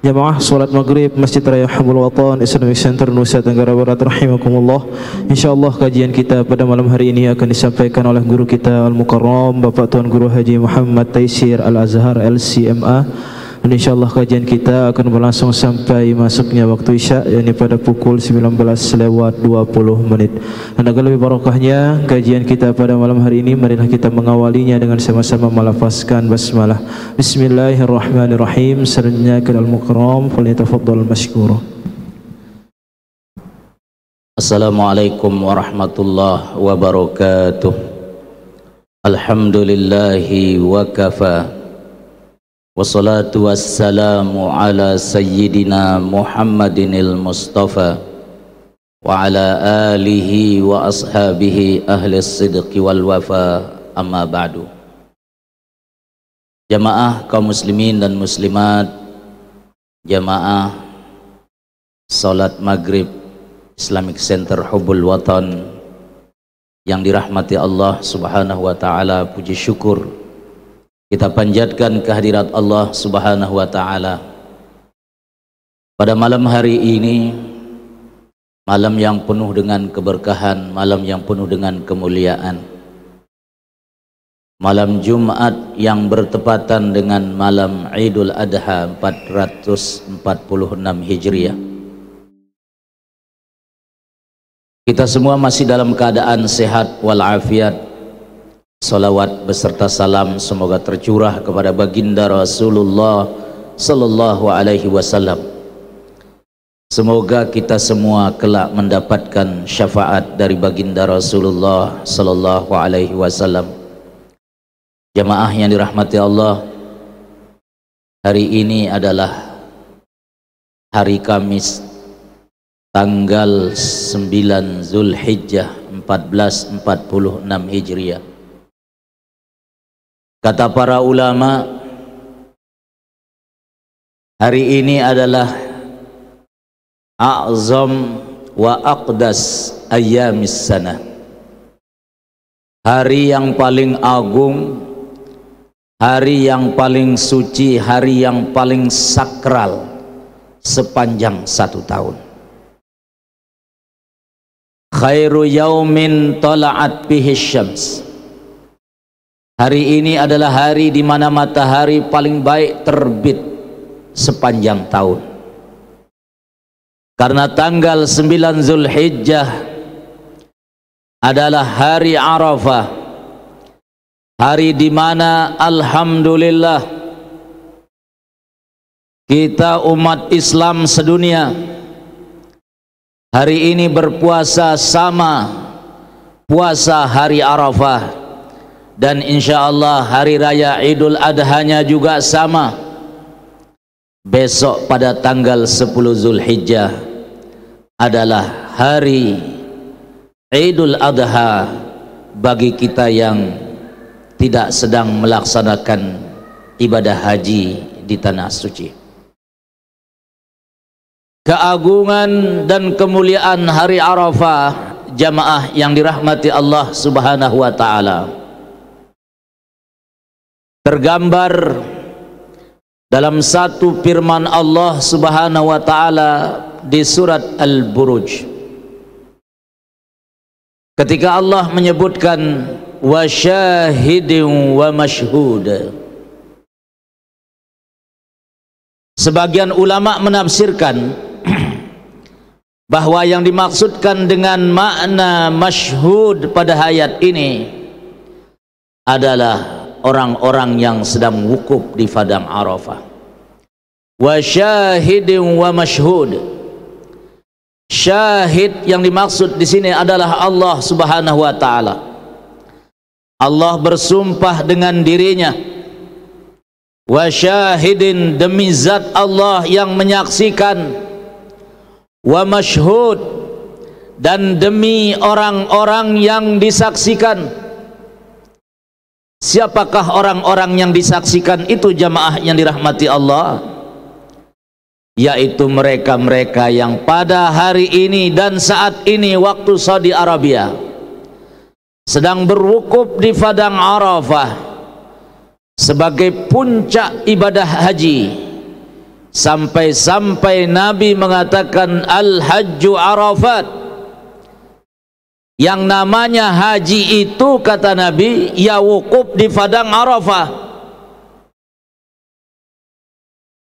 Jamaah salat maghrib Masjid Raya Hamul Watan Islamic Center Nusa Tenggara Barat rahimakumullah. Insyaallah kajian kita pada malam hari ini akan disampaikan oleh guru kita Al-Mukarram Bapak Tuan Guru Haji Muhammad Taisir Al-Azhar LCMA. Dan insyaallah kajian kita akan berlangsung sampai masuknya waktu Isya, yakni pada pukul 19:20. Dan agar lebih barokahnya kajian kita pada malam hari ini, marilah kita mengawalinya dengan sama-sama melafazkan basmalah. Bismillahirrahmanirrahim. Selanjutnya ke Al-Mukarram, falyatafaddal mashkura. Assalamualaikum warahmatullahi wabarakatuh. Alhamdulillahi wa kafa. Wassalatu wassalamu ala sayyidina Muhammadinil Mustafa wa ala alihi wa ashabihi ahli sidqi wal wafa, amma ba'du. Jamaah kaum muslimin dan muslimat, jamaah salat maghrib Islamic Center Hubbul Watan yang dirahmati Allah subhanahu wa ta'ala, puji syukur kita panjatkan kehadirat Allah subhanahu wa ta'ala pada malam hari ini, malam yang penuh dengan keberkahan, malam yang penuh dengan kemuliaan, malam Jumat yang bertepatan dengan malam Idul Adha 446 Hijriah. Kita semua masih dalam keadaan sehat walafiat. Salawat beserta salam semoga tercurah kepada baginda Rasulullah sallallahu alaihi wasallam. Semoga kita semua kelak mendapatkan syafaat dari baginda Rasulullah sallallahu alaihi wasallam. Jamaah yang dirahmati Allah, hari ini adalah hari Kamis tanggal 9 Zulhijjah 1446 Hijriah. Kata para ulama, hari ini adalah a'zam wa aqdas ayyamis sanah, hari yang paling agung, hari yang paling suci, hari yang paling sakral sepanjang satu tahun. Khairu yaumin tala'at bihi syams, hari ini adalah hari di mana matahari paling baik terbit sepanjang tahun. Karena tanggal 9 Zulhijjah adalah hari Arafah, hari di mana alhamdulillah kita umat Islam sedunia hari ini berpuasa sama puasa hari Arafah. Dan insyaallah hari raya Idul Adhanya juga sama. Besok pada tanggal 10 Zulhijjah adalah hari Idul Adha bagi kita yang tidak sedang melaksanakan ibadah haji di tanah suci. Keagungan dan kemuliaan hari Arafah, jamaah yang dirahmati Allah subhanahu wa ta'ala, tergambar dalam satu firman Allah subhanahu wa ta'ala di surat Al-Buruj, ketika Allah menyebutkan wa syahidin wa mashhud. Sebagian ulama menafsirkan bahwa yang dimaksudkan dengan makna mashhud pada ayat ini adalah orang-orang yang sedang wukuf di padang Arafah. Wa syahidin wa mashhud. Syahid yang dimaksud di sini adalah Allah subhanahu wa ta'ala. Allah bersumpah dengan dirinya. Wa syahidin, demi zat Allah yang menyaksikan. Wa mashhud, dan demi orang-orang yang disaksikan. Siapakah orang-orang yang disaksikan itu, jamaah yang dirahmati Allah? Yaitu mereka-mereka yang pada hari ini dan saat ini waktu Saudi Arabia sedang berwukuf di padang Arafah sebagai puncak ibadah haji, sampai-sampai Nabi mengatakan al-hajju Arafat. Yang namanya haji itu, kata Nabi, ya wukuf di padang Arafah.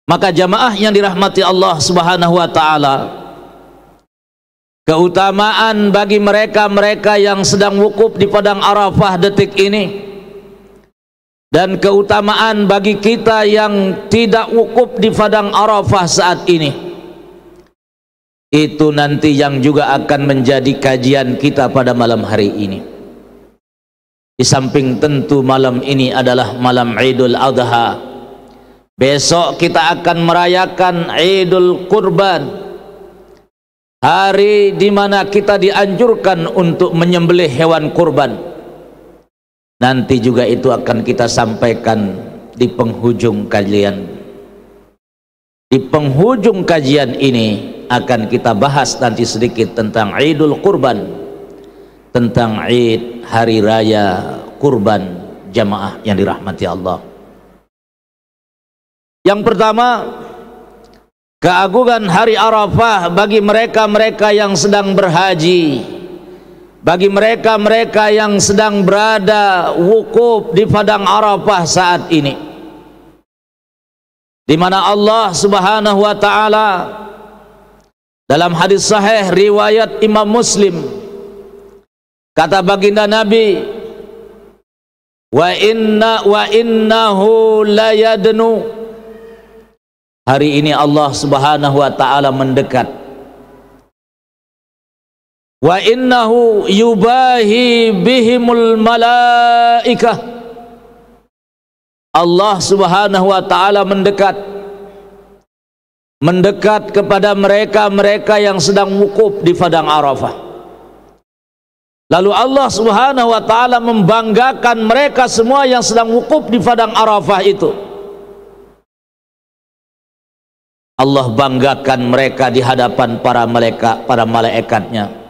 Maka jamaah yang dirahmati Allah Subhanahu wa taala, keutamaan bagi mereka-mereka yang sedang wukuf di padang Arafah detik ini, dan keutamaan bagi kita yang tidak wukuf di padang Arafah saat ini, itu nanti yang juga akan menjadi kajian kita pada malam hari ini. Di samping tentu malam ini adalah malam Idul Adha, besok kita akan merayakan Idul Kurban, hari di mana kita dianjurkan untuk menyembelih hewan kurban. Nanti juga itu akan kita sampaikan di penghujung kajian. Di penghujung kajian ini akan kita bahas nanti sedikit tentang Idul Kurban, tentang Id, hari raya kurban jamaah yang dirahmati Allah. Yang pertama, keagungan hari Arafah bagi mereka-mereka yang sedang berhaji, bagi mereka-mereka yang sedang berada wukuf di padang Arafah saat ini, di mana Allah Subhanahu wa taala dalam hadis sahih riwayat Imam Muslim, kata baginda Nabi, wa innahu la yadnu, hari ini Allah Subhanahu wa taala mendekat. Wa innahu yubahi bihimul malaikah, Allah Subhanahu wa taala mendekat kepada mereka-mereka yang sedang wukuf di padang Arafah. Lalu Allah Subhanahu wa taala membanggakan mereka semua yang sedang wukuf di padang Arafah itu. Allah banggakan mereka di hadapan para malaikatnya.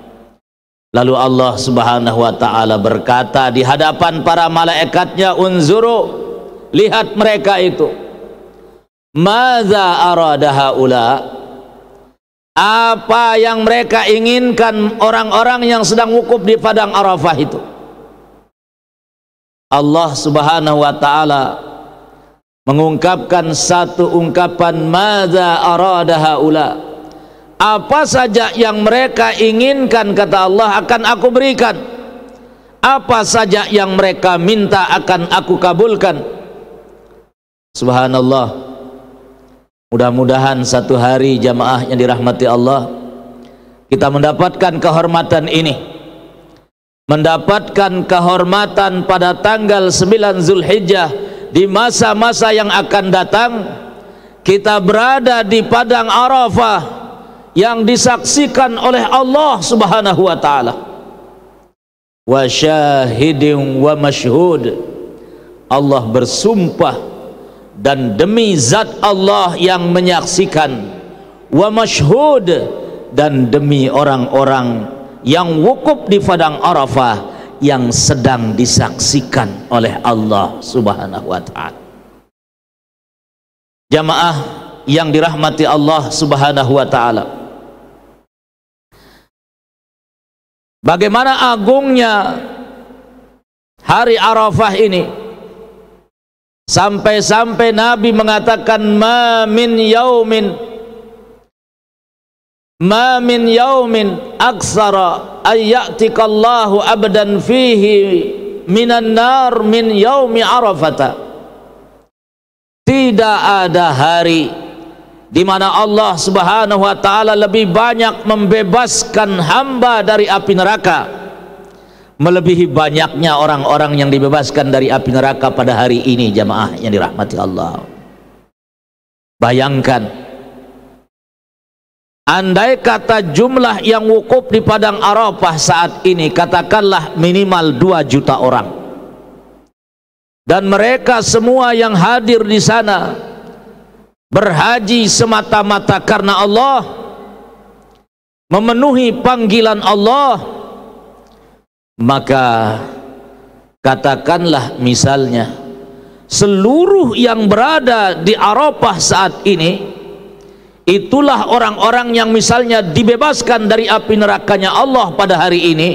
Lalu Allah Subhanahu wa taala berkata di hadapan para malaikatnya, unzuru, lihat mereka itu, madza arada haula, apa yang mereka inginkan orang-orang yang sedang wukuf di padang Arafah itu. Allah Subhanahu wa taala mengungkapkan satu ungkapan, madza arada haula, apa saja yang mereka inginkan, kata Allah, akan aku berikan. Apa saja yang mereka minta akan aku kabulkan. Subhanallah. Mudah-mudahan satu hari jamaah yang dirahmati Allah, kita mendapatkan kehormatan ini, mendapatkan kehormatan pada tanggal 9 Zulhijjah, di masa-masa yang akan datang kita berada di padang Arafah yang disaksikan oleh Allah Subhanahu wa taala. Wa syahidin wa masyhud, Allah bersumpah dan demi zat Allah yang menyaksikan, wa masyhud, dan demi orang-orang yang wukuf di padang Arafah yang sedang disaksikan oleh Allah Subhanahu wa taala. Jamaah yang dirahmati Allah Subhanahu wa taala, bagaimana agungnya hari Arafah ini, sampai-sampai Nabi mengatakan, ma min yaumin aksara ayyatikallahu abdan fihi minan nar min yaumi Arafata. Tidak ada hari di mana Allah Subhanahu wa taala lebih banyak membebaskan hamba dari api neraka, melebihi banyaknya orang-orang yang dibebaskan dari api neraka pada hari ini, jamaah yang dirahmati Allah. Bayangkan, andai kata jumlah yang wukuf di padang Arafah saat ini katakanlah minimal 2 juta orang, dan mereka semua yang hadir di sana berhaji semata-mata karena Allah, memenuhi panggilan Allah, maka katakanlah misalnya seluruh yang berada di Arafah saat ini Itulah orang-orang yang misalnya dibebaskan dari api nerakanya Allah pada hari ini.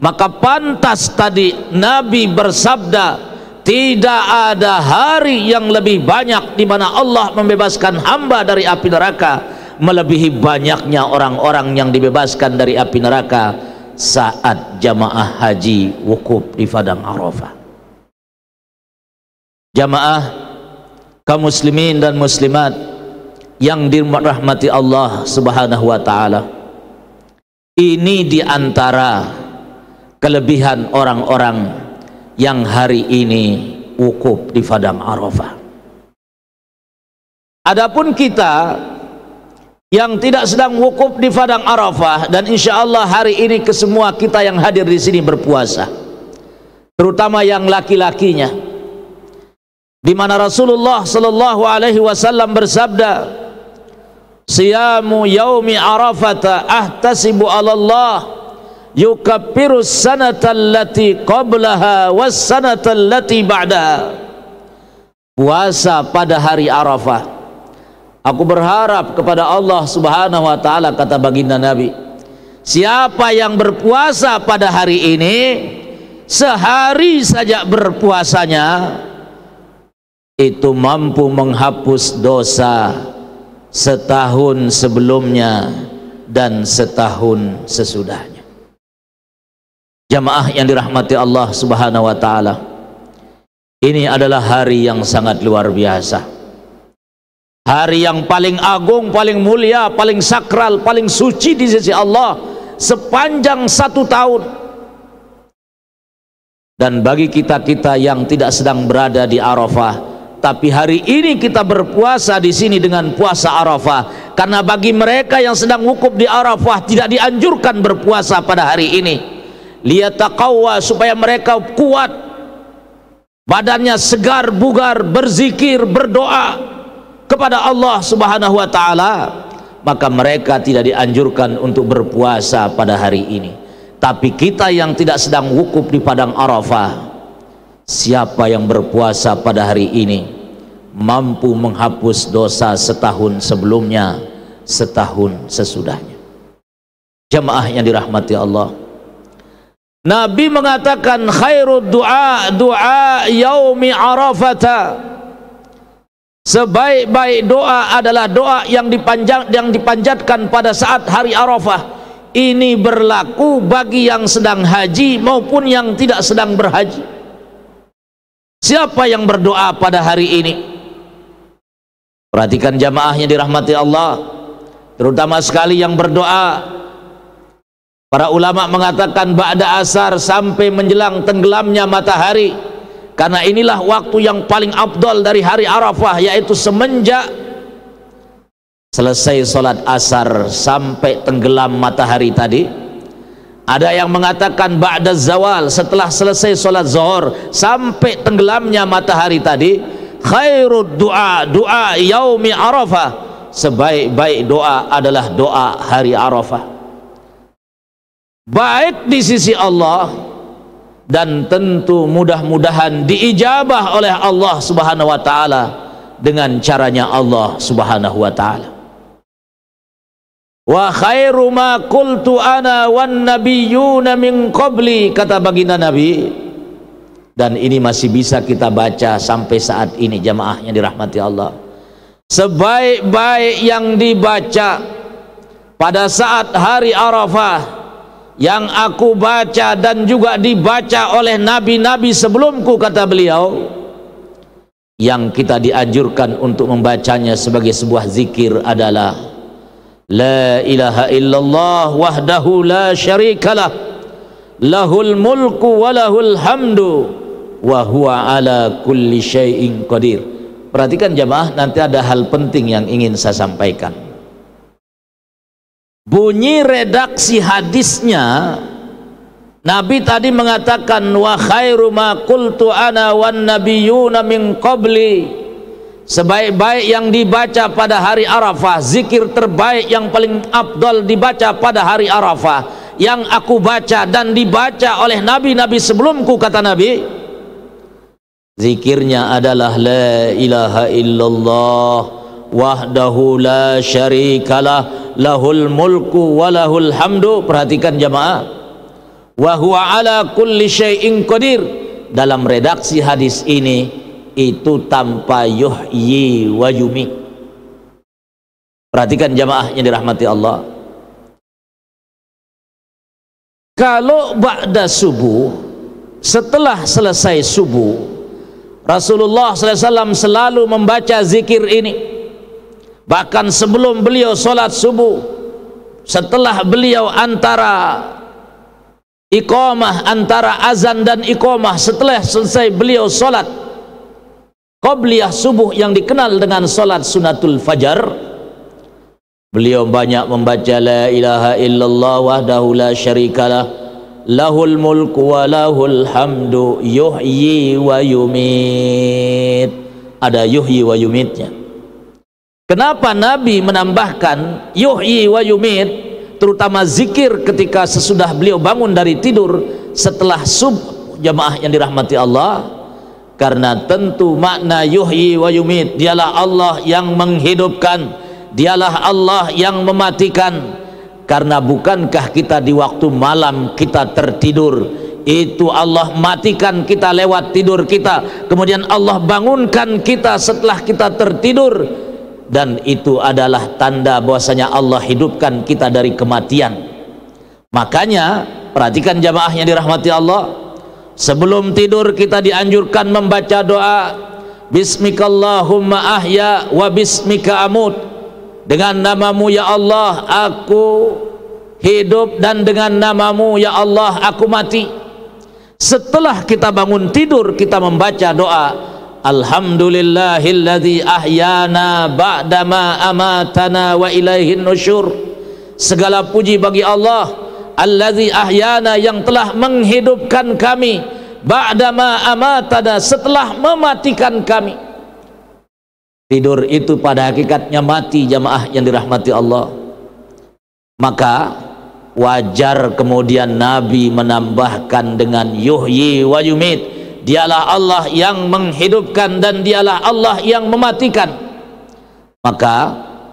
Maka pantas tadi Nabi bersabda, tidak ada hari yang lebih banyak di mana Allah membebaskan hamba dari api neraka melebihi banyaknya orang-orang yang dibebaskan dari api neraka saat jamaah haji wukuf di padang Arafah. Jamaah kaum muslimin dan muslimat yang dirahmati Allah Subhanahu wa taala, ini diantara kelebihan orang-orang yang hari ini wukuf di padang Arafah. Adapun kita yang tidak sedang wukuf di padang Arafah, dan insya Allah hari ini kesemua kita yang hadir di sini berpuasa, terutama yang laki-lakinya, di mana Rasulullah Sallallahu Alaihi Wasallam bersabda, siyamu yaumi arafata ahtasibu ala Allah yukaffirus sanata allati qablaha was sanata allati ba'daha. Puasa pada hari Arafah, aku berharap kepada Allah Subhanahu wa taala, kata baginda Nabi, siapa yang berpuasa pada hari ini, sehari saja berpuasanya itu mampu menghapus dosa setahun sebelumnya dan setahun sesudahnya. Jamaah yang dirahmati Allah Subhanahu wa taala, ini adalah hari yang sangat luar biasa, hari yang paling agung, paling mulia, paling sakral, paling suci di sisi Allah sepanjang satu tahun. Dan bagi kita-kita yang tidak sedang berada di Arafah, tapi hari ini kita berpuasa di sini dengan puasa Arafah, karena bagi mereka yang sedang wukuf di Arafah tidak dianjurkan berpuasa pada hari ini, liyataqawwa, supaya mereka kuat, badannya segar bugar, berzikir, berdoa kepada Allah Subhanahu wa taala, maka mereka tidak dianjurkan untuk berpuasa pada hari ini. Tapi kita yang tidak sedang wukuf di padang Arafah, siapa yang berpuasa pada hari ini mampu menghapus dosa setahun sebelumnya, setahun sesudahnya. Jamaah yang dirahmati Allah, Nabi mengatakan khairud du'a du'a yaumi arafata, sebaik-baik doa adalah doa yang dipanjatkan pada saat hari Arafah. Ini berlaku bagi yang sedang haji maupun yang tidak sedang berhaji. Siapa yang berdoa pada hari ini? Perhatikan jamaah yang dirahmati Allah, terutama sekali yang berdoa. Para ulama mengatakan ba'da asar, sampai menjelang tenggelamnya matahari, karena inilah waktu yang paling afdal dari hari Arafah, yaitu semenjak selesai sholat asar sampai tenggelam matahari tadi. Ada yang mengatakan ba'da zawal, setelah selesai sholat zuhur sampai tenggelamnya matahari tadi. Khairud du'a du'a yaumi arafah, sebaik-baik doa adalah doa hari Arafah, baik di sisi Allah, dan tentu mudah-mudahan diijabah oleh Allah Subhanahu wa taala dengan caranya Allah Subhanahu wa taala. Wa khairu ma qultu ana wan nabiyyuna min qabli, kata baginda Nabi, dan ini masih bisa kita baca sampai saat ini jamaah yang dirahmati Allah. Sebaik-baik yang dibaca pada saat hari Arafah, yang aku baca dan juga dibaca oleh nabi-nabi sebelumku, kata beliau, yang kita dianjurkan untuk membacanya sebagai sebuah zikir adalah la ilaha illallah wahdahu la syarikalah, lahul mulku wa lahul hamdu wa huwa ala kulli syai'in qadir. Perhatikan jamaah, nanti ada hal penting yang ingin saya sampaikan. Bunyi redaksi hadisnya, Nabi tadi mengatakan wa khairu ma qultu ana wan nabiyyuna min qabli, sebaik-baik yang dibaca pada hari Arafah, zikir terbaik yang paling afdal dibaca pada hari Arafah, yang aku baca dan dibaca oleh nabi-nabi sebelumku, kata Nabi, zikirnya adalah la ilaha illallah wahdahu la syarikalah lahul mulku wa lahul hamdu. Perhatikan jamaah, wa huwa ala kulli syai'in qadir. Dalam redaksi hadis ini itu tanpa yuhyi wa yumit. Perhatikan jamaah yang dirahmati Allah. Kalau ba'da subuh, setelah selesai subuh, Rasulullah SAW selalu membaca zikir ini. Bahkan sebelum beliau sholat subuh, setelah beliau antara iqamah, antara azan dan iqamah, setelah selesai beliau sholat qabliyah subuh yang dikenal dengan sholat sunatul fajar, beliau banyak membaca la ilaha illallah wahdahu la syarikalah lahul mulku wa lahul hamdu yuhyi wa yumit. Ada yuhyi wa yumitnya. Kenapa Nabi menambahkan yuhyi wa yumit, terutama zikir ketika sesudah beliau bangun dari tidur setelah subuh, jamaah yang dirahmati Allah? Karena tentu makna yuhyi wa yumit, dialah Allah yang menghidupkan, dialah Allah yang mematikan. Karena bukankah kita di waktu malam kita tertidur, itu Allah matikan kita lewat tidur kita, kemudian Allah bangunkan kita setelah kita tertidur, dan itu adalah tanda bahwasanya Allah hidupkan kita dari kematian. Makanya perhatikan jamaah yang dirahmati Allah, sebelum tidur kita dianjurkan membaca doa bismikallahumma ahya wa bismika amut. Dengan namamu ya Allah aku hidup, dan dengan namamu ya Allah aku mati. Setelah kita bangun tidur kita membaca doa alhamdulillahilladzi ahyana ba'dama amatana wa ilaihin nusyur. Segala puji bagi Allah alladzi ahyana, yang telah menghidupkan kami, ba'dama amatana, setelah mematikan kami. Tidur itu pada hakikatnya mati, jamaah yang dirahmati Allah. Maka wajar kemudian Nabi menambahkan dengan yuhyi wa yumit, dialah Allah yang menghidupkan dan dialah Allah yang mematikan. Maka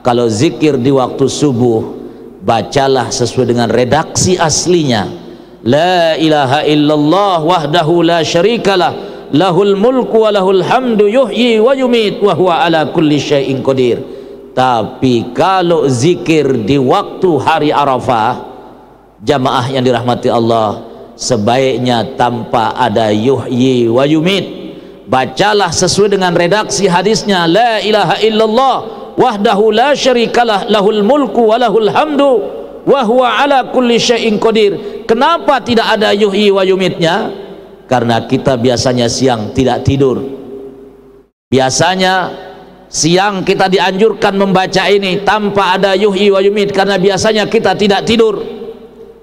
kalau zikir di waktu subuh, bacalah sesuai dengan redaksi aslinya, la ilaha illallah wahdahu la syarikalah lahul mulku wa lahul hamdu yuhyi wa yumit wa huwa ala kulli syai'in qadir. Tapi kalau zikir di waktu hari Arafah, jamaah yang dirahmati Allah, sebaiknya tanpa ada yuhyi wa yumit. Bacalah sesuai dengan redaksi hadisnya, la ilaha illallah wahdahu la syarikalah lahul mulku wa lahul hamdu wa huwa ala kulli syai'in qadir. Kenapa tidak ada yuhyi wa yumitnya? Karena kita biasanya siang tidak tidur. Biasanya siang kita dianjurkan membaca ini tanpa ada yuhyi wa yumit, karena biasanya kita tidak tidur.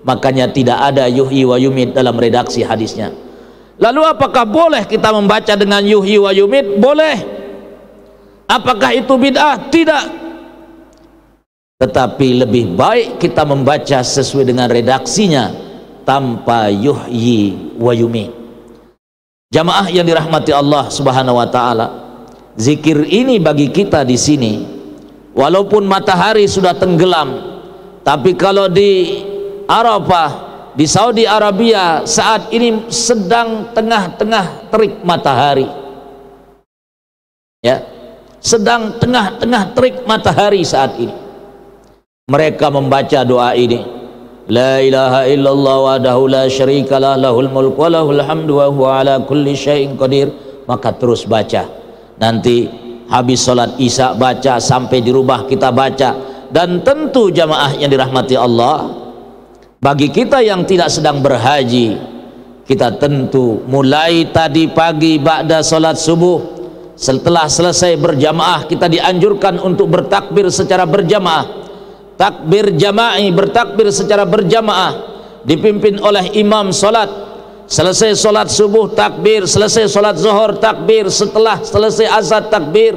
Makanya tidak ada yuhyi wa yumit dalam redaksi hadisnya. Lalu apakah boleh kita membaca dengan yuhyi wa yumit? Boleh. Apakah itu bid'ah? Tidak. Tetapi lebih baik kita membaca sesuai dengan redaksinya tanpa yuhyi wa yumit. Jamaah yang dirahmati Allah Subhanahu wa taala, zikir ini bagi kita di sini walaupun matahari sudah tenggelam, tapi kalau di Arafah di Saudi Arabia saat ini sedang tengah-tengah terik matahari, ya, sedang tengah-tengah terik matahari saat ini, mereka membaca doa ini, la ilaha illallah wahdahu la syarikalah lahul mulku wa lahul hamdu wa huwa ala kulli syai'in qadir. Maka terus baca, nanti habis sholat isya baca, sampai di rumah kita baca. Dan tentu jamaah yang dirahmati Allah, bagi kita yang tidak sedang berhaji, kita tentu mulai tadi pagi ba'da sholat subuh, setelah selesai berjamaah, kita dianjurkan untuk bertakbir secara berjamaah, takbir jama'i, bertakbir secara berjamaah, dipimpin oleh imam solat. Selesai solat subuh takbir, selesai solat zuhur takbir, setelah selesai azan takbir.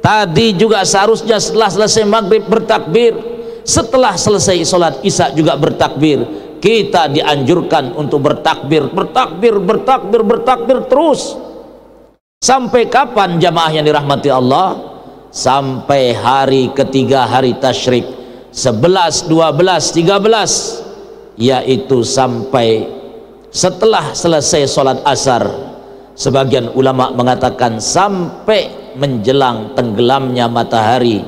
Tadi juga seharusnya setelah selesai maghrib bertakbir, setelah selesai solat isya juga bertakbir. Kita dianjurkan untuk bertakbir, bertakbir, bertakbir, bertakbir terus. Sampai kapan jamaah yang dirahmati Allah? sampai hari ketiga hari tasyrik 11, 12, 13, yaitu sampai setelah selesai sholat asar. Sebagian ulama mengatakan sampai menjelang tenggelamnya matahari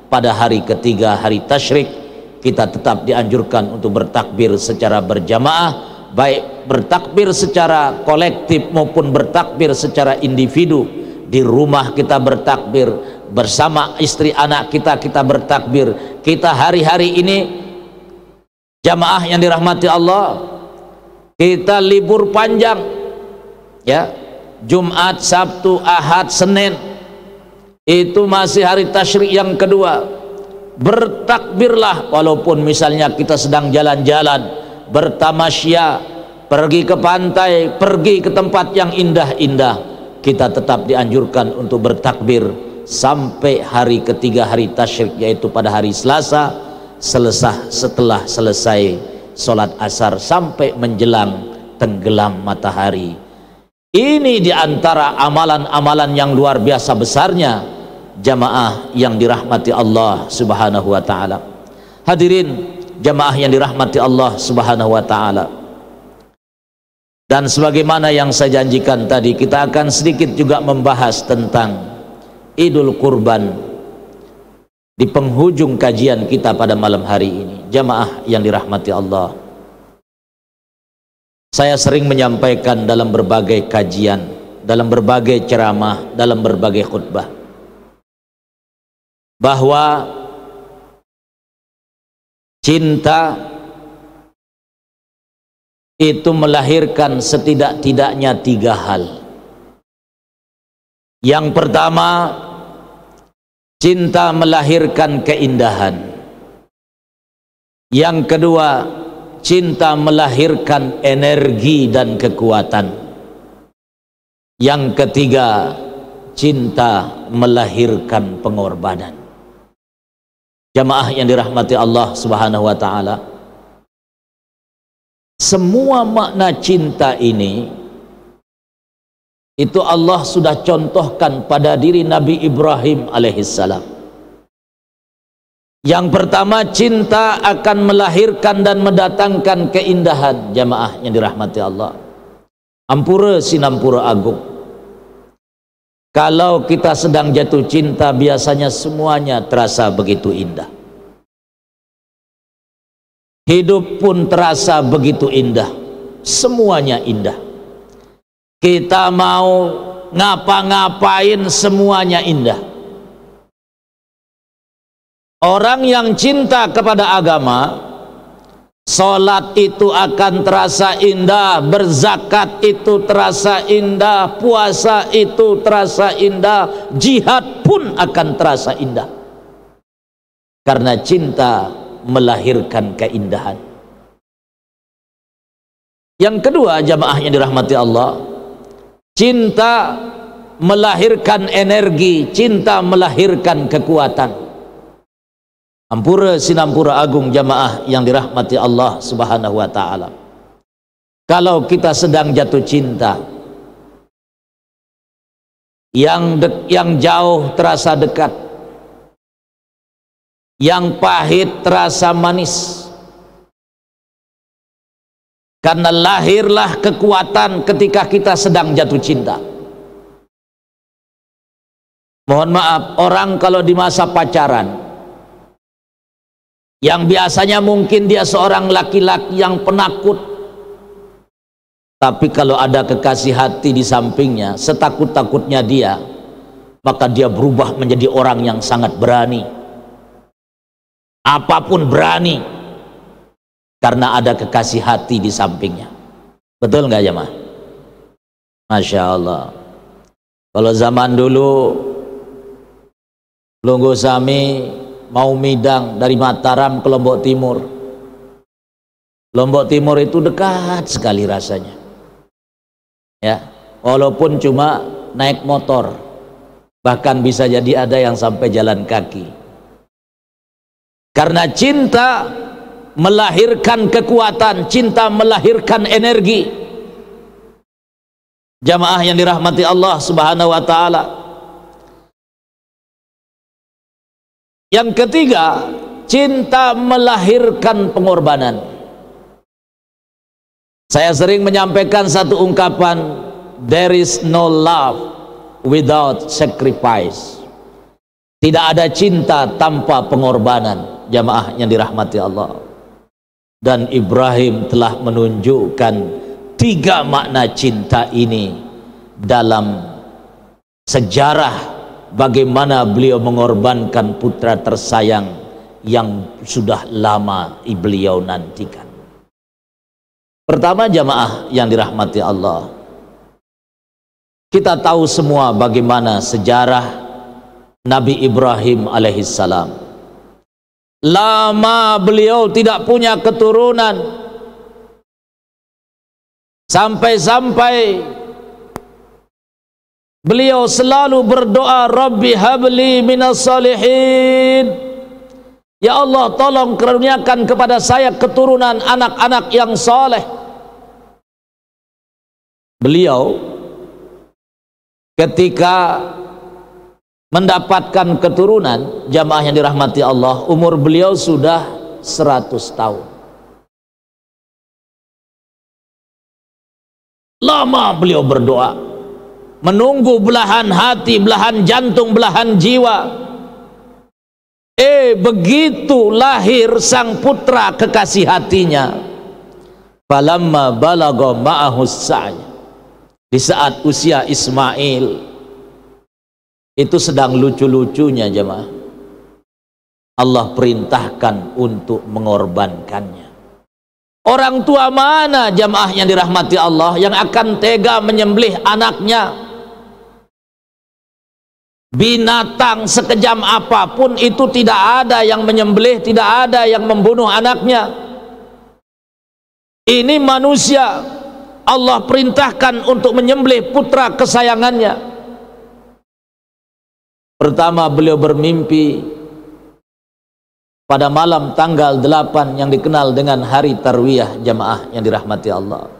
pada hari ketiga hari tasyrik, kita tetap dianjurkan untuk bertakbir secara berjamaah, baik bertakbir secara kolektif maupun bertakbir secara individu. Di rumah kita bertakbir, bersama istri anak kita bertakbir. Kita hari-hari ini jamaah yang dirahmati Allah, kita libur panjang ya, Jumat, Sabtu, Ahad, Senin, itu masih hari tasyrik yang kedua. Bertakbirlah walaupun misalnya kita sedang jalan-jalan, bertamasya, pergi ke pantai, pergi ke tempat yang indah-indah, kita tetap dianjurkan untuk bertakbir sampai hari ketiga hari tasyrik, yaitu pada hari Selasa, setelah selesai sholat asar sampai menjelang tenggelam matahari. Ini diantara amalan-amalan yang luar biasa besarnya, jamaah yang dirahmati Allah subhanahu wa ta'ala. Hadirin jamaah yang dirahmati Allah subhanahu wa ta'ala, dan sebagaimana yang saya janjikan tadi, kita akan sedikit juga membahas tentang Idul Kurban di penghujung kajian kita pada malam hari ini. Jamaah yang dirahmati Allah, saya sering menyampaikan dalam berbagai kajian, dalam berbagai ceramah, dalam berbagai khutbah, bahwa cinta itu melahirkan setidak-tidaknya 3 hal. Yang pertama, cinta melahirkan keindahan. Yang kedua, cinta melahirkan energi dan kekuatan. Yang ketiga, cinta melahirkan pengorbanan. Jamaah yang dirahmati Allah subhanahu wa ta'ala, semua makna cinta ini itu Allah sudah contohkan pada diri Nabi Ibrahim alaihissalam. Yang pertama, cinta akan melahirkan dan mendatangkan keindahan. Jamaah yang dirahmati Allah, ampura sinampura agung, kalau kita sedang jatuh cinta, biasanya semuanya terasa begitu indah. Hidup pun terasa begitu indah, semuanya indah. Kita mau ngapa-ngapain semuanya indah. Orang yang cinta kepada agama, sholat itu akan terasa indah, berzakat itu terasa indah, puasa itu terasa indah, jihad pun akan terasa indah, karena cinta melahirkan keindahan. Yang kedua, jamaah yang dirahmati Allah, cinta melahirkan energi, cinta melahirkan kekuatan. Ampura sinampura agung, jamaah yang dirahmati Allah subhanahu wa ta'ala, kalau kita sedang jatuh cinta, yang jauh terasa dekat, yang pahit terasa manis, karena lahirlah kekuatan ketika kita sedang jatuh cinta. Mohon maaf, orang kalau di masa pacaran, yang biasanya mungkin dia seorang laki-laki yang penakut, tapi kalau ada kekasih hati di sampingnya, setakut-takutnya dia, maka dia berubah menjadi orang yang sangat berani. Apapun berani, karena ada kekasih hati di sampingnya. Betul nggak ya, Mah? Masya Allah. Kalau zaman dulu, Lunggu Sami mau midang dari Mataram ke Lombok Timur. Lombok Timur itu dekat sekali rasanya, ya, walaupun cuma naik motor, bahkan bisa jadi ada yang sampai jalan kaki. Karena cinta melahirkan kekuatan, cinta melahirkan energi. Jamaah yang dirahmati Allah subhanahu wa ta'ala, Yang ketiga, cinta melahirkan pengorbanan. Saya sering menyampaikan satu ungkapan, there is no love without sacrifice. Tidak ada cinta tanpa pengorbanan, jamaah yang dirahmati Allah. Dan Ibrahim telah menunjukkan 3 makna cinta ini dalam sejarah bagaimana beliau mengorbankan putra tersayang yang sudah lama beliau nantikan. Pertama, jamaah yang dirahmati Allah, kita tahu semua bagaimana sejarah Nabi Ibrahim alaihissalam. Lama beliau tidak punya keturunan, sampai-sampai beliau selalu berdoa, Rabbi habli minas salihin, ya Allah tolong karuniakan kepada saya keturunan anak-anak yang saleh. Beliau ketika mendapatkan keturunan, jamaah yang dirahmati Allah, umur beliau sudah 100 tahun. Lama beliau berdoa, menunggu belahan hati, belahan jantung, belahan jiwa. Begitu lahir sang putra kekasih hatinya, falamma balagha ma'ahu sa'i, di saat usia Ismail itu sedang lucu-lucunya, jemaah, Allah perintahkan untuk mengorbankannya. Orang tua mana, jemaah yang dirahmati Allah, yang akan tega menyembelih anaknya? Binatang sekejam apapun itu tidak ada yang menyembelih, tidak ada yang membunuh anaknya. Ini manusia, Allah perintahkan untuk menyembelih putra kesayangannya. Pertama, beliau bermimpi pada malam tanggal 8 yang dikenal dengan hari Tarwiyah, jamaah yang dirahmati Allah.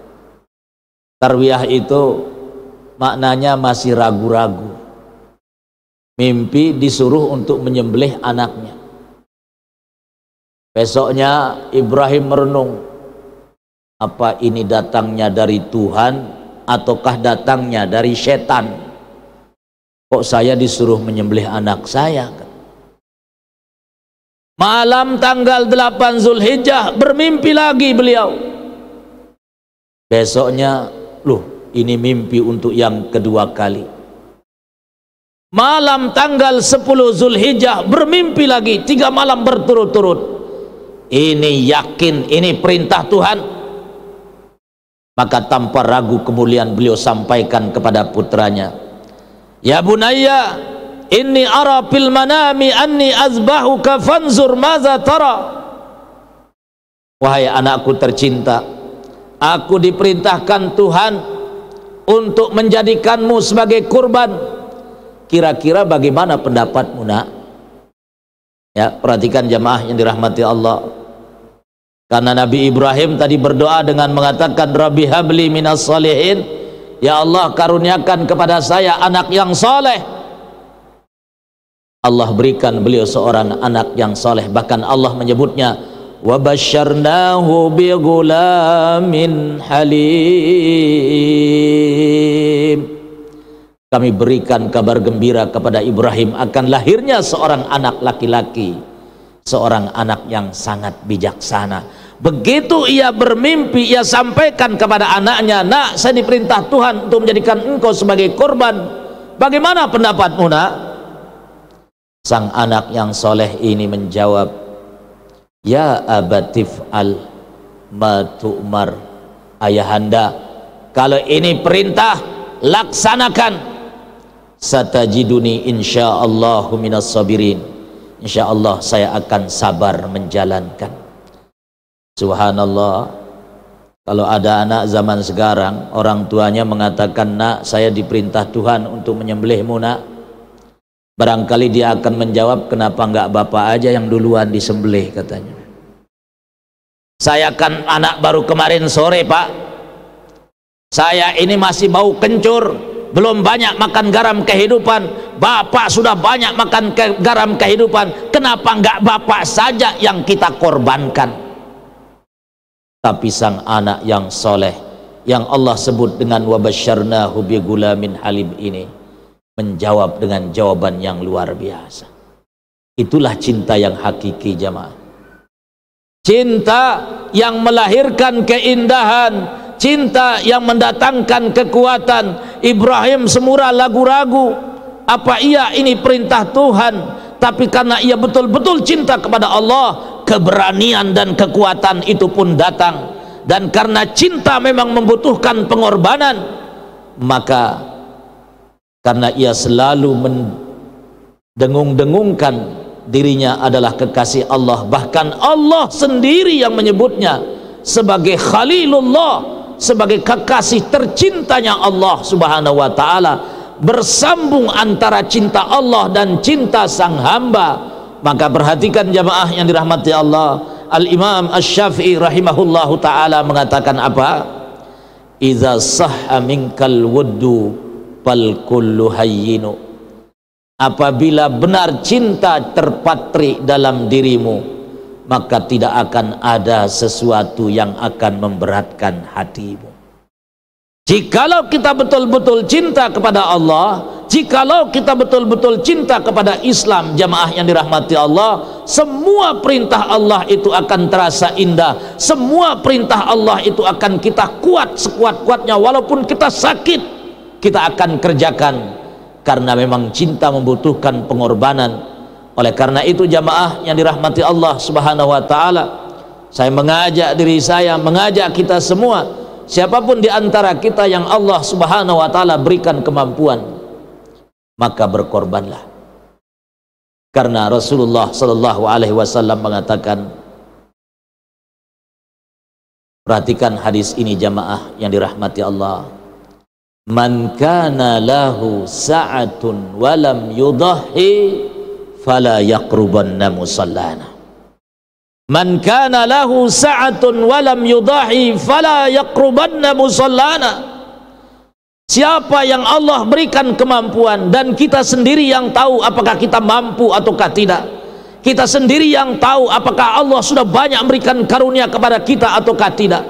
Tarwiyah itu maknanya masih ragu-ragu. Mimpi disuruh untuk menyembelih anaknya. Besoknya Ibrahim merenung, apa ini datangnya dari Tuhan ataukah datangnya dari setan? Kok saya disuruh menyembelih anak saya? Malam tanggal 8 Zulhijjah bermimpi lagi beliau. Besoknya, loh, ini mimpi untuk yang kedua kali. Malam tanggal 10 Zulhijjah bermimpi lagi, 3 malam berturut-turut. Ini yakin ini perintah Tuhan. Maka tanpa ragu kemuliaan beliau sampaikan kepada putranya, ya bunayya, inni ara fil manami anni azbahuka fanzur maza tara. Wahai anakku tercinta, aku diperintahkan Tuhan untuk menjadikanmu sebagai kurban. Kira-kira bagaimana pendapatmu, nak? Ya, perhatikan jamaah yang dirahmati Allah. Karena Nabi Ibrahim tadi berdoa dengan mengatakan, Rabbi habli minas salihin, ya Allah karuniakan kepada saya anak yang soleh. Allah berikan beliau seorang anak yang soleh. Bahkan Allah menyebutnya, wa basyarnahu bi ghulamin halim. Kami berikan kabar gembira kepada Ibrahim akan lahirnya seorang anak laki-laki, seorang anak yang sangat bijaksana. Begitu ia bermimpi, ia sampaikan kepada anaknya, nak, saya diperintah Tuhan untuk menjadikan engkau sebagai korban. Bagaimana pendapatmu, nak? Sang anak yang soleh ini menjawab, ya abatif al ma tu'mar. Ayahanda, kalau ini perintah, laksanakan. Satajiduni insyaallahu minas sabirin. Insyaallah saya akan sabar menjalankan. Subhanallah, kalau ada anak zaman sekarang, orang tuanya mengatakan, nak, saya diperintah Tuhan untuk menyembelihmu, nak. Barangkali dia akan menjawab, kenapa enggak bapak aja yang duluan disembelih, katanya. Saya kan anak baru kemarin sore, pak. Saya ini masih bau kencur, belum banyak makan garam kehidupan, Bapak sudah banyak makan garam kehidupan, kenapa enggak bapak saja yang kita korbankan? Tapi sang anak yang soleh, yang Allah sebut dengan wabasyarnahu bigulamin halim ini, menjawab dengan jawaban yang luar biasa. Itulah cinta yang hakiki jamaah. Cinta yang melahirkan keindahan, cinta yang mendatangkan kekuatan. Ibrahim semula ragu-ragu, apa iya ini perintah Tuhan? Tapi karena ia betul-betul cinta kepada Allah, keberanian dan kekuatan itu pun datang. Dan karena cinta memang membutuhkan pengorbanan, maka karena ia selalu mendengung-dengungkan dirinya adalah kekasih Allah, bahkan Allah sendiri yang menyebutnya sebagai Khalilullah, sebagai kekasih tercintanya Allah subhanahu wa ta'ala. Bersambung antara cinta Allah dan cinta sang hamba. Maka perhatikan jamaah yang dirahmati Allah, Al-Imam Asy-Syafi'i rahimahullahu ta'ala mengatakan apa? Iza sahha minkal wuddu fal kullu hayyinu. Apabila benar cinta terpatri dalam dirimu, maka tidak akan ada sesuatu yang akan memberatkan hatimu. Jikalau kita betul-betul cinta kepada Allah, jikalau kita betul-betul cinta kepada Islam, jamaah yang dirahmati Allah, semua perintah Allah itu akan terasa indah. Semua perintah Allah itu akan kita kuat sekuat-kuatnya, walaupun kita sakit, kita akan kerjakan. Karena memang cinta membutuhkan pengorbanan. Oleh karena itu jamaah yang dirahmati Allah subhanahu wa ta'ala, saya mengajak diri saya, mengajak kita semua, siapapun di antara kita yang Allah subhanahu wa ta'ala berikan kemampuan, maka berkorbanlah. Karena Rasulullah sallallahu alaihi wasallam mengatakan, perhatikan hadis ini jamaah yang dirahmati Allah, man kana lahu sa'atun walam yudahi fala yaqrubanna musallana. Man kana lahu sa'atun walam yudahi fala yaqrubanna musallana. Siapa yang Allah berikan kemampuan dan kita sendiri yang tahu apakah kita mampu ataukah tidak, kita sendiri yang tahu apakah Allah sudah banyak memberikan karunia kepada kita ataukah tidak.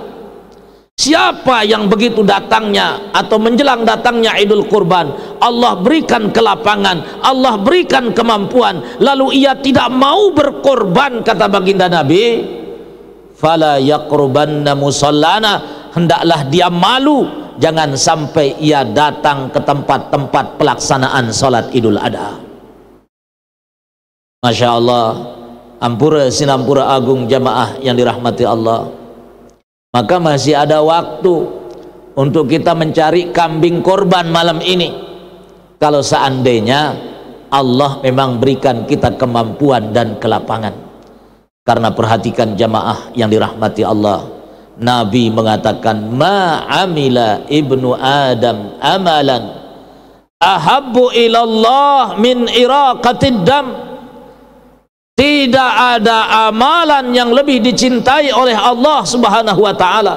Siapa yang begitu datangnya atau menjelang datangnya Idul Kurban, Allah berikan kelapangan, Allah berikan kemampuan, lalu ia tidak mau berkorban, kata baginda Nabi, fala yaqrubanna musallana, hendaklah dia malu, jangan sampai ia datang ke tempat-tempat pelaksanaan salat Idul Adha. Masya Allah, ampura sinampura agung jamaah yang dirahmati Allah. Maka masih ada waktu untuk kita mencari kambing korban malam ini, kalau seandainya Allah memang berikan kita kemampuan dan kelapangan. Karena perhatikan jamaah yang dirahmati Allah, Nabi mengatakan, ma amila ibnu Adam amalan ahabbu ilallah min iraqatid dam. Tidak ada amalan yang lebih dicintai oleh Allah subhanahu wa ta'ala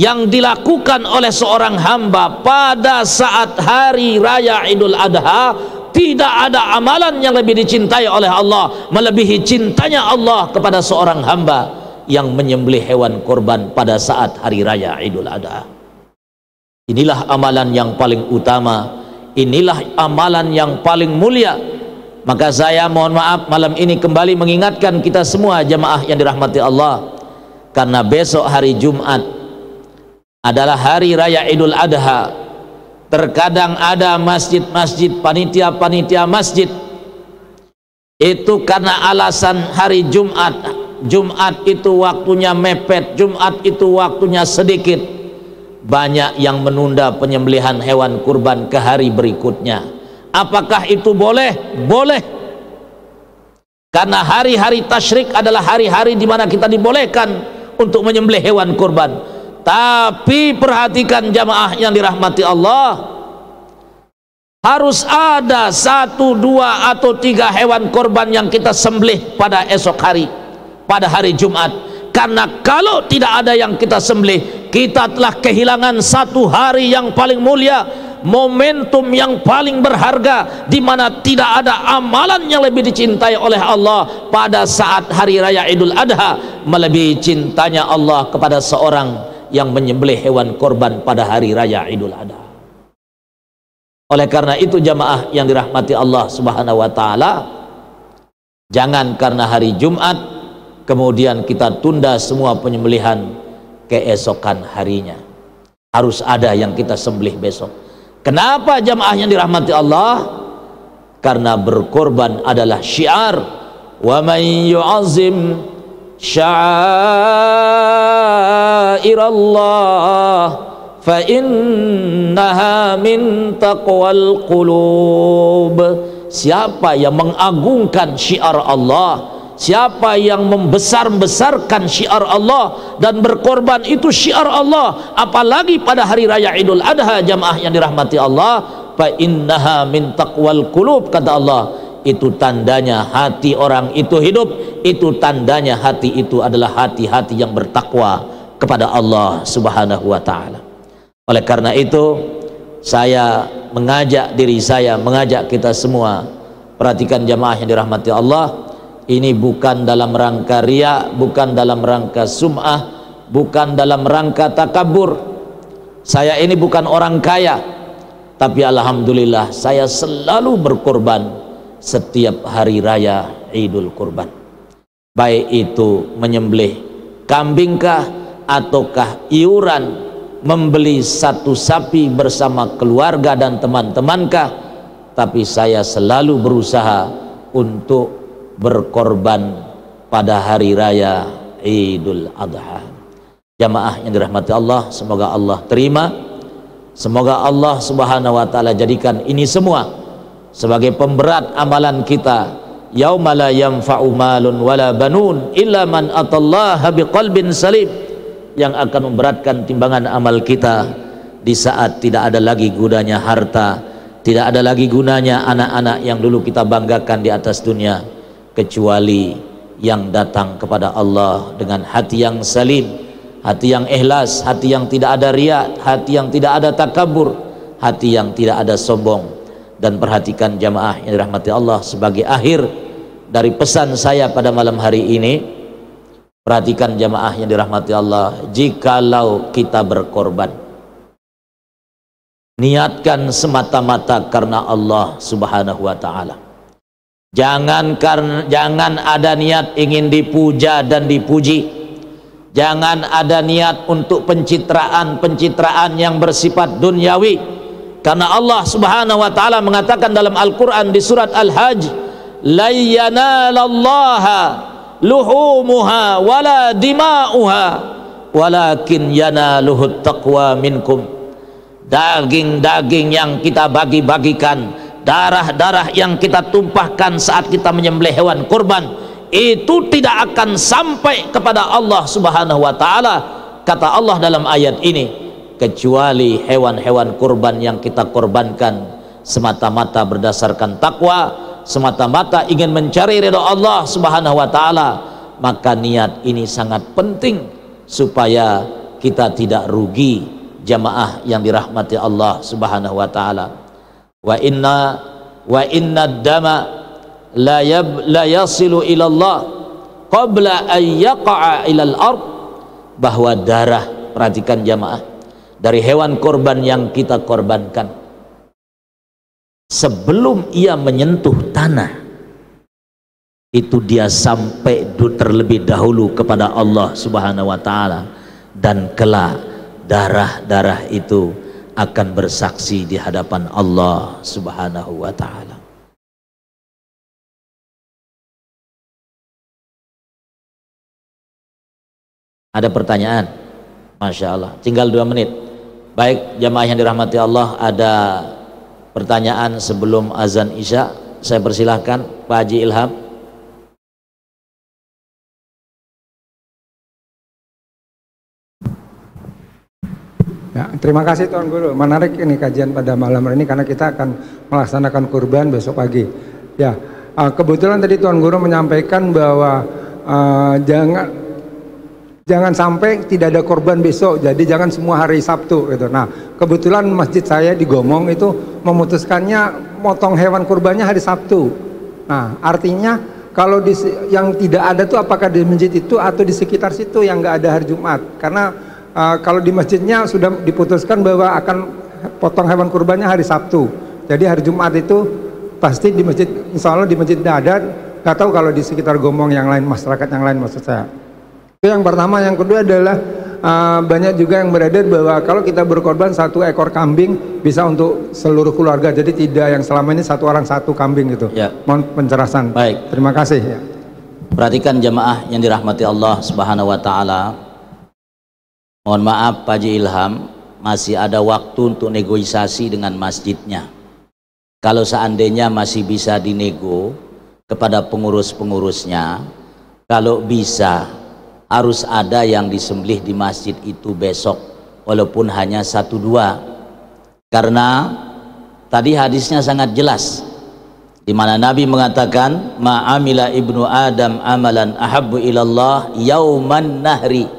yang dilakukan oleh seorang hamba pada saat hari raya Idul Adha. Tidak ada amalan yang lebih dicintai oleh Allah melebihi cintanya Allah kepada seorang hamba yang menyembelih hewan korban pada saat hari raya Idul Adha. Inilah amalan yang paling utama, inilah amalan yang paling mulia. Maka saya mohon maaf malam ini kembali mengingatkan kita semua jamaah yang dirahmati Allah, karena besok hari Jumat adalah hari raya Idul Adha. Terkadang ada masjid-masjid, panitia-panitia masjid itu karena alasan hari Jumat, Jumat itu waktunya mepet, Jumat itu waktunya sedikit, banyak yang menunda penyembelihan hewan kurban ke hari berikutnya. Apakah itu boleh? Boleh. Karena hari-hari tasyrik adalah hari-hari di mana kita dibolehkan untuk menyembelih hewan kurban. Tapi perhatikan jamaah yang dirahmati Allah, harus ada 1, 2 atau 3 hewan korban yang kita sembelih pada esok hari, pada hari Jumat. Karena kalau tidak ada yang kita sembelih, kita telah kehilangan 1 hari yang paling mulia, momentum yang paling berharga, di mana tidak ada amalan yang lebih dicintai oleh Allah pada saat hari raya Idul Adha melebihi cintanya Allah kepada seorang yang menyembelih hewan korban pada hari raya Idul Adha. Oleh karena itu jamaah yang dirahmati Allah Subhanahu wa taala, jangan karena hari Jumat kemudian kita tunda semua penyembelihan keesokan harinya. Harus ada yang kita sembelih besok. Kenapa jamaah yang dirahmati Allah? Karena berkorban adalah syiar. Wa man yu'azzim sya'airallah fa innaha min taqwal qulub. Siapa yang mengagungkan syiar Allah, siapa yang membesar-besarkan syiar Allah dan berkorban itu syiar Allah, apalagi pada hari raya Idul Adha jamaah yang dirahmati Allah, fa innaha min taqwal qulub, kata Allah, itu tandanya hati orang itu hidup, itu tandanya hati itu adalah hati-hati yang bertakwa kepada Allah Subhanahu wa taala. Oleh karena itu saya mengajak diri saya, mengajak kita semua, perhatikan jamaah yang dirahmati Allah, ini bukan dalam rangka riya, bukan dalam rangka sum'ah, bukan dalam rangka takabur. Saya ini bukan orang kaya, tapi alhamdulillah saya selalu berkorban setiap hari raya Idul Kurban, baik itu menyembelih kambingkah ataukah iuran membeli satu sapi bersama keluarga dan teman-temankah, tapi saya selalu berusaha untuk berkorban pada hari raya Idul Adha. Jamaah yang dirahmati Allah, semoga Allah terima, semoga Allah Subhanahu wa taala jadikan ini semua sebagai pemberat amalan kita. Yauma la yanfa'u malun wala banun illa man atallaha biqalbin salim, yang akan memberatkan timbangan amal kita di saat tidak ada lagi gunanya harta, tidak ada lagi gunanya anak-anak yang dulu kita banggakan di atas dunia, kecuali yang datang kepada Allah dengan hati yang salim, hati yang ikhlas, hati yang tidak ada riya, hati yang tidak ada takabur, hati yang tidak ada sombong. Dan perhatikan jamaah yang dirahmati Allah, sebagai akhir dari pesan saya pada malam hari ini, perhatikan jamaah yang dirahmati Allah, jikalau kita berkorban, niatkan semata-mata karena Allah Subhanahu wa taala. Jangan ada niat ingin dipuja dan dipuji. Jangan ada niat untuk pencitraan yang bersifat duniawi. Karena Allah Subhanahu wa taala mengatakan dalam Al-Qur'an di surat Al-Hajj, la yanalallaha luhumuha wala dima'uha walakin yanaluhut taqwa minkum. Daging-daging yang kita bagi-bagikan, darah-darah yang kita tumpahkan saat kita menyembelih hewan kurban, itu tidak akan sampai kepada Allah Subhanahu wa taala, kata Allah dalam ayat ini, kecuali hewan-hewan kurban yang kita korbankan semata-mata berdasarkan takwa, semata-mata ingin mencari ridha Allah Subhanahu wa taala. Maka niat ini sangat penting supaya kita tidak rugi, jamaah yang dirahmati Allah Subhanahu wa taala. Wa inna dama la yasilu ila Allah qabla an yaqa'a ila al-ard, bahwa darah, perhatikan jamaah, dari hewan korban yang kita korbankan, sebelum ia menyentuh tanah, itu dia sampai terlebih dahulu kepada Allah Subhanahu wa taala, dan kelak darah-darah itu akan bersaksi di hadapan Allah Subhanahu wa taala. Ada pertanyaan? Masya Allah, tinggal 2 menit. Baik jamaah yang dirahmati Allah, ada pertanyaan sebelum azan isya? Saya persilahkan Pak Haji Ilham. Ya, terima kasih Tuan Guru, menarik ini kajian pada malam hari ini karena kita akan melaksanakan kurban besok pagi. Ya, kebetulan tadi Tuan Guru menyampaikan bahwa jangan sampai tidak ada korban besok, jadi jangan semua hari Sabtu gitu. Nah, kebetulan masjid saya di Gomong itu memutuskannya motong hewan kurbannya hari Sabtu. Nah, artinya kalau yang tidak ada tuh apakah di masjid itu atau di sekitar situ yang nggak ada hari Jumat? Karena kalau di masjidnya sudah diputuskan bahwa akan potong hewan kurbannya hari Sabtu. Jadi hari Jumat itu pasti di masjid, insya Allah di masjid tidak ada. Nggak tahu kalau di sekitar Gomong yang lain, masyarakat yang lain maksud saya. Itu yang pertama. Yang kedua adalah banyak juga yang beredar bahwa kalau kita berkorban 1 ekor kambing bisa untuk seluruh keluarga, jadi tidak yang selama ini 1 orang 1 kambing gitu. Ya. Mohon penjelasan. Baik. Terima kasih. Ya. Perhatikan jamaah yang dirahmati Allah Subhanahu wa taala. Mohon maaf Pak Haji Ilham, masih ada waktu untuk negosiasi dengan masjidnya. Kalau seandainya masih bisa dinego kepada pengurus-pengurusnya, kalau bisa harus ada yang disembelih di masjid itu besok, walaupun hanya 1-2, karena tadi hadisnya sangat jelas di mana Nabi mengatakan ma'amila ibnu Adam amalan ahabbu ilallah yauman nahri,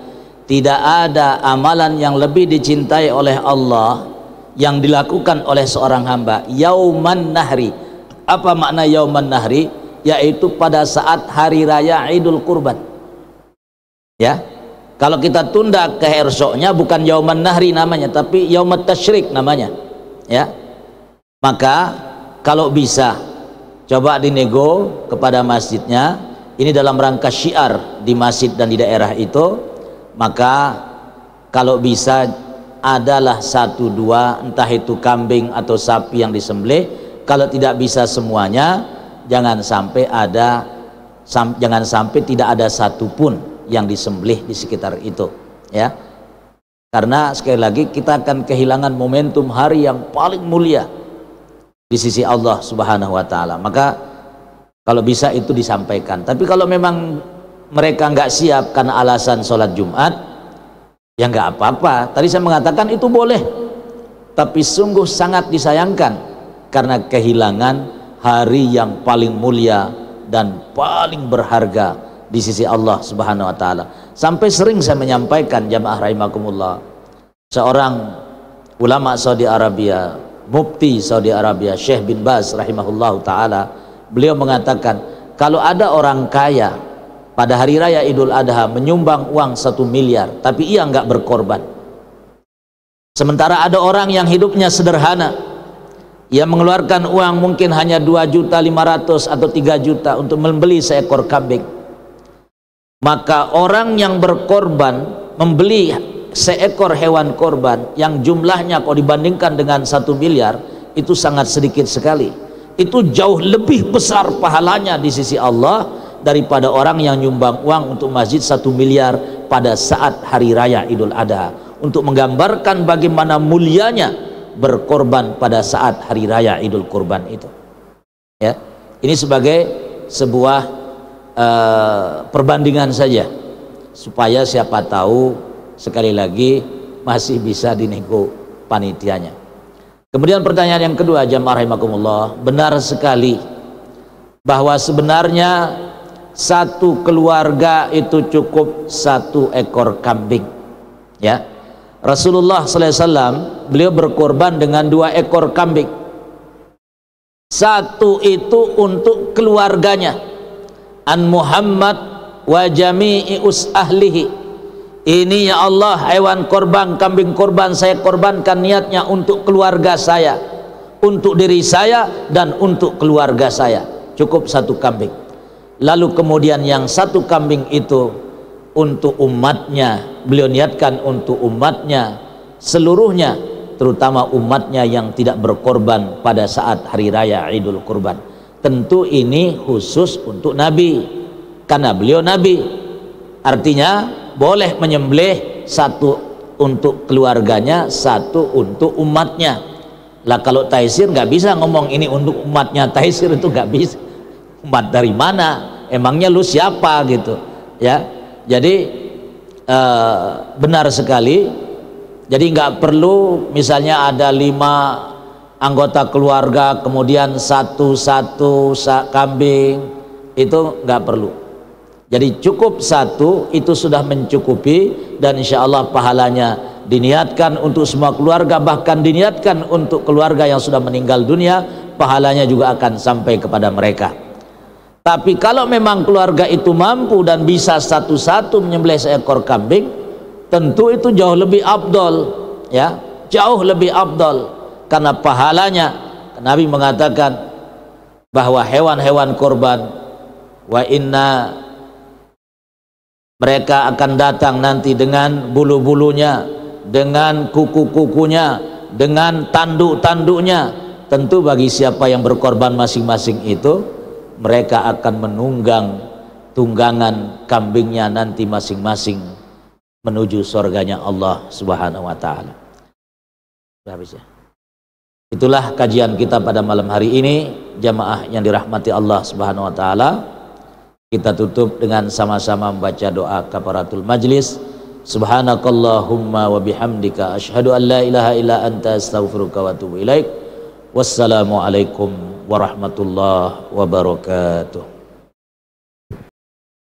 tidak ada amalan yang lebih dicintai oleh Allah yang dilakukan oleh seorang hamba yauman nahri. Apa makna yauman nahri? Yaitu pada saat hari raya Idul Kurban. Ya, kalau kita tunda ke esoknya bukan yauman nahri namanya, tapi yaumat tasyrik namanya. Ya, maka kalau bisa coba dinego kepada masjidnya, ini dalam rangka syiar di masjid dan di daerah itu, maka kalau bisa adalah 1-2, entah itu kambing atau sapi yang disembelih. Kalau tidak bisa semuanya, jangan sampai tidak ada satupun yang disembelih di sekitar itu, ya. Karena sekali lagi kita akan kehilangan momentum hari yang paling mulia di sisi Allah Subhanahu wa taala. Maka kalau bisa itu disampaikan. Tapi kalau memang mereka nggak siap karena alasan sholat Jumat, ya nggak apa-apa. Tadi saya mengatakan itu boleh, tapi sungguh sangat disayangkan karena kehilangan hari yang paling mulia dan paling berharga di sisi Allah Subhanahu wa taala. Sampai sering saya menyampaikan jamaah rahimakumullah, seorang ulama Saudi Arabia, mufti Saudi Arabia, Syekh bin Baz rahimahullahu taala, beliau mengatakan kalau ada orang kaya pada hari raya Idul Adha menyumbang uang 1 miliar tapi ia nggak berkorban, sementara ada orang yang hidupnya sederhana, ia mengeluarkan uang mungkin hanya 2.500.000 atau 3 juta untuk membeli seekor kambing, maka orang yang berkorban membeli seekor hewan korban yang jumlahnya kalau dibandingkan dengan 1 miliar itu sangat sedikit sekali. Itu jauh lebih besar pahalanya di sisi Allah daripada orang yang nyumbang uang untuk masjid 1 miliar pada saat hari raya Idul Adha, untuk menggambarkan bagaimana mulianya berkorban pada saat hari raya Idul Kurban itu. Ya, ini sebagai sebuah perbandingan saja supaya siapa tahu sekali lagi masih bisa dinego panitianya. Kemudian pertanyaan yang kedua jamaah rahimakumullah, benar sekali bahwa sebenarnya 1 keluarga itu cukup 1 ekor kambing. Ya, Rasulullah SAW beliau berkorban dengan 2 ekor kambing. 1 itu untuk keluarganya, an Muhammad wa jami'i ahlihi, ini ya Allah hewan korban, kambing korban saya korbankan niatnya untuk keluarga saya, untuk diri saya dan untuk keluarga saya, cukup 1 kambing. Lalu kemudian yang 1 kambing itu untuk umatnya, beliau niatkan untuk umatnya seluruhnya, terutama umatnya yang tidak berkorban pada saat hari raya Idul Kurban. Tentu ini khusus untuk Nabi karena beliau Nabi, artinya boleh menyembelih 1 untuk keluarganya, 1 untuk umatnya. Lah kalau Taisir nggak bisa ngomong ini untuk umatnya Taisir, itu nggak bisa. Umat dari mana? Emangnya lu siapa gitu ya? Jadi benar sekali. Jadi nggak perlu misalnya ada 5 anggota keluarga kemudian 1 kambing, itu nggak perlu. Jadi cukup satu itu sudah mencukupi, dan insya Allah pahalanya diniatkan untuk semua keluarga, bahkan diniatkan untuk keluarga yang sudah meninggal dunia, pahalanya juga akan sampai kepada mereka. Tapi kalau memang keluarga itu mampu dan bisa satu-satu menyembelih seekor kambing, tentu itu jauh lebih afdol, ya, jauh lebih afdol, karena pahalanya Nabi mengatakan bahwa hewan-hewan korban, wa inna, mereka akan datang nanti dengan bulu-bulunya, dengan kuku-kukunya, dengan tanduk-tanduknya. Tentu bagi siapa yang berkorban masing-masing itu, mereka akan menunggang tunggangan kambingnya nanti masing-masing menuju surganya Allah Subhanahu wa taala. Habis ya. Itulah kajian kita pada malam hari ini, jamaah yang dirahmati Allah Subhanahu wa taala. Kita tutup dengan sama-sama membaca doa kafaratul majlis. Subhanakallahumma wa bihamdika asyhadu an la ilaha illa anta astaghfiruka wa atubu ilaik. Wassalamualaikum warahmatullahi wabarakatuh.